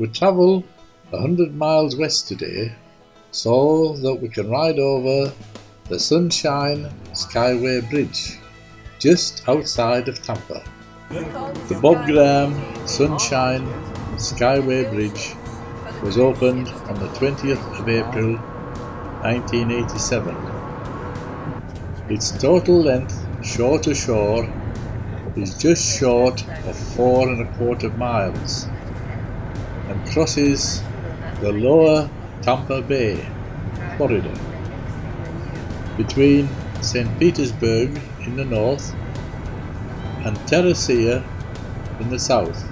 We travel 100 miles west today so that we can ride over the Sunshine Skyway Bridge just outside of Tampa. The Bob Graham Sunshine Skyway Bridge was opened on the 20th of April 1987. Its total length shore to shore is just short of 4¼ miles and crosses the lower Tampa Bay, Florida, between St. Petersburg in the north and Terracea in the south,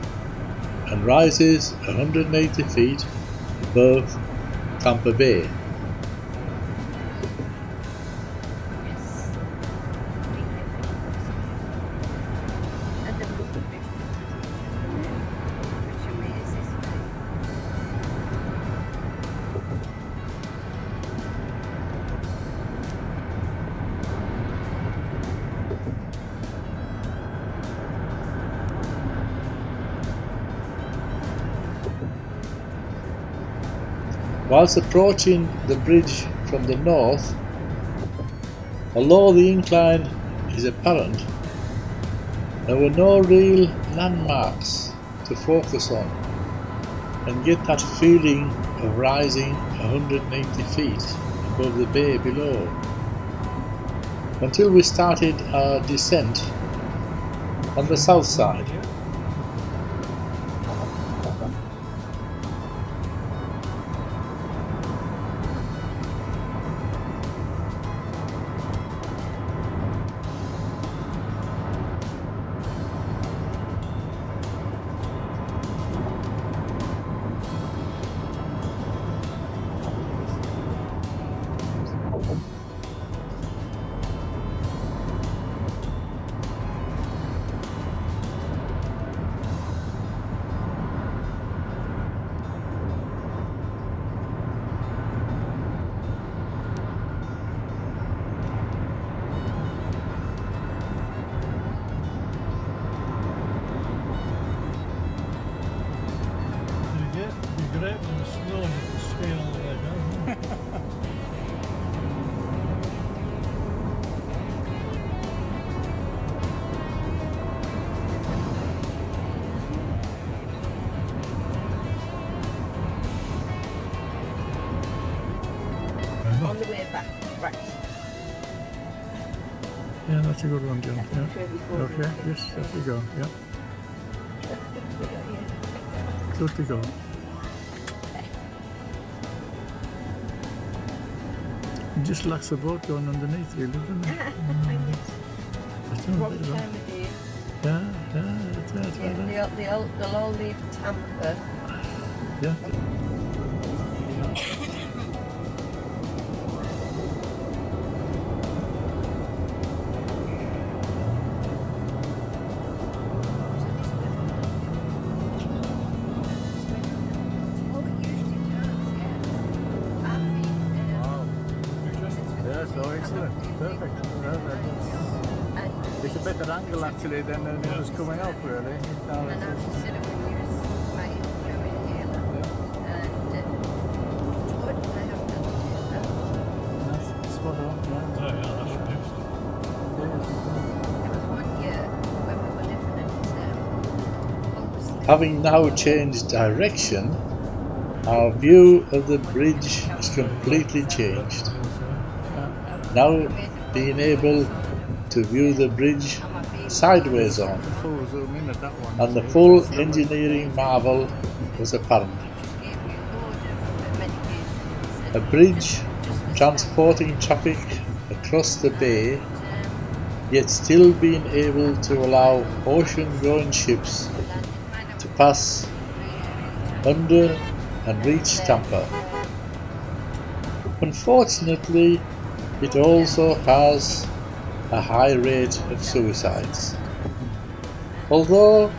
and rises 180 feet above Tampa Bay. Whilst approaching the bridge from the north, although the incline is apparent, there were no real landmarks to focus on and get that feeling of rising 180 feet above the bay below, until we started our descent on the south side. On the way back, right. Yeah, that's a good one, John. Yeah. Okay, yes, there we go. Yeah. Good to go. It just lacks a boat going underneath you, doesn't it? Wrong time of day. Yeah, that's right. They'll all leave Tampa. Yeah. So excellent, perfect. It's a better angle actually than it was coming up really. And I was just sitting when you was my inhaler and what I have done to That's spot on, yeah. Oh yeah, that's nice. There was 1 year when we were living at Having now changed direction, our view of the bridge is completely changed. Now being able to view the bridge sideways on, and the full engineering marvel was apparent. A bridge transporting traffic across the bay, yet still being able to allow ocean-going ships to pass under and reach Tampa. Unfortunately, it also has a high rate of suicides, although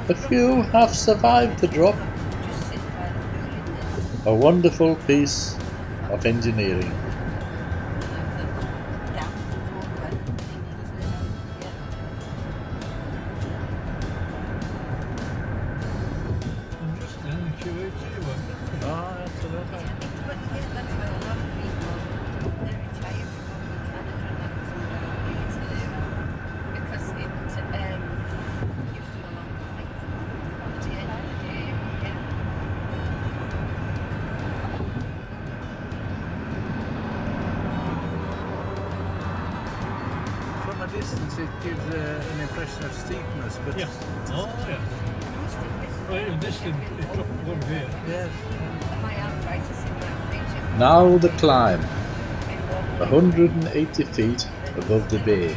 a few have survived the drop. A wonderful piece of engineering. I'm just down to it. distance it gives an impression of steepness, but Yeah. Oh, yeah. Right, in distance, it dropped one here. yes. My arthritis in my feet. Now the climb, 180 feet above the bay.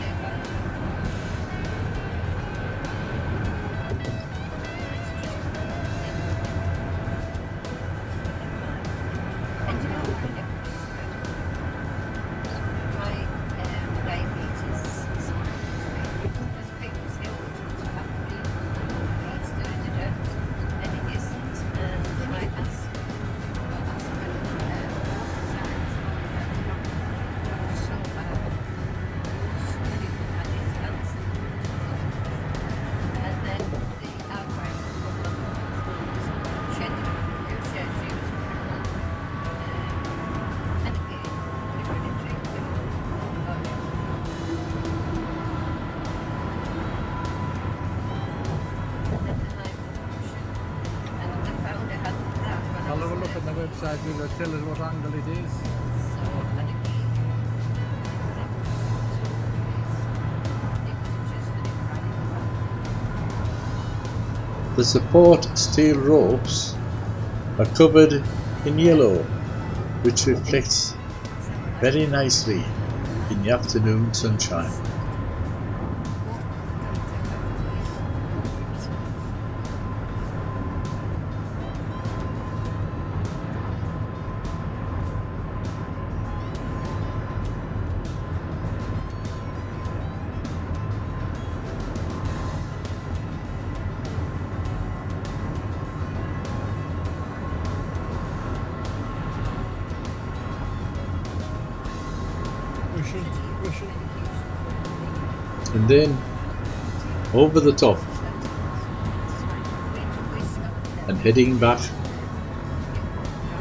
I'll have a look at the website, will it tell us what angle it is? The support steel ropes are covered in yellow, which reflects very nicely in the afternoon sunshine. And then over the top and heading back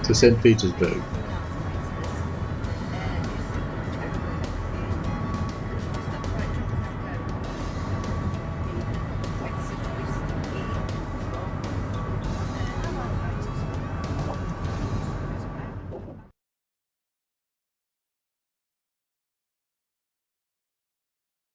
to St. Petersburg.